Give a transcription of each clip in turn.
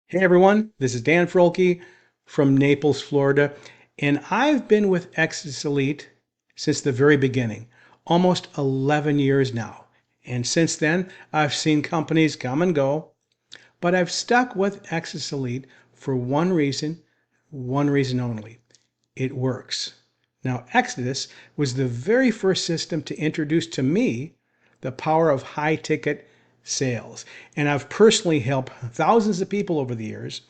Hey everyone, this is Dan Froelke from Naples, Florida, and I've been with Exitus Elite since the very beginning, almost 11 years now. And since then, I've seen companies come and go, but I've stuck with Exitus Elite for one reason only. It works. Now, Exodus was the very first system to introduce to me the power of high ticket sales. And I've personally helped thousands of people over the years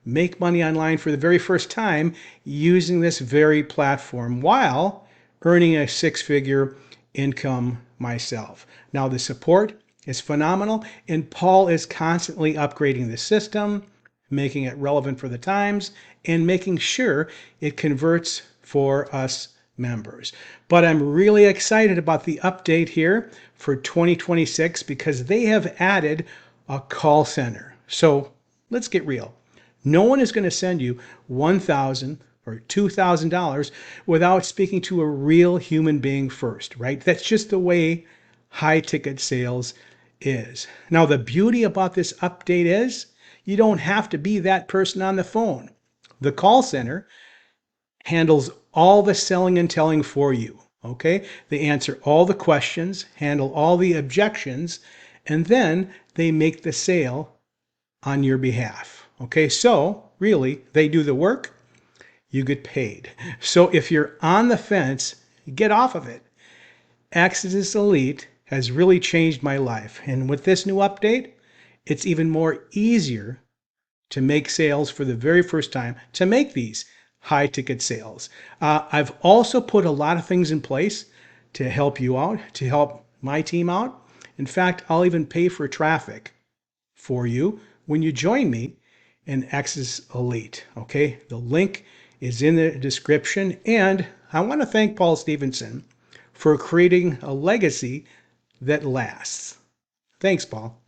make money online for the very first time using this very platform while earning a six-figure income myself. Now, the support is phenomenal, and Paul is constantly upgrading the system, making it relevant for the times, and making sure it converts for us members. But I'm really excited about the update here for 2026 because they have added a call center. So let's get real. No one is going to send you $1,000 or $2,000 without speaking to a real human being first, right? That's just the way high ticket sales is. Now, the beauty about this update is you don't have to be that person on the phone. The call center handles all the selling and telling for you. Okay? They answer all the questions, handle all the objections, and then they make the sale on your behalf. Okay? So, really, they do the work, you get paid. So, if you're on the fence, get off of it. Exitus Elite has really changed my life. And with this new update, it's even more easier to make sales for the very first time, to make these high ticket sales. I've also put a lot of things in place to help you out, to help my team out. In fact, I'll even pay for traffic for you when you join me in Exitus Elite. Okay, the link is in the description. And I want to thank Paul Stevenson for creating a legacy that lasts. Thanks, Paul.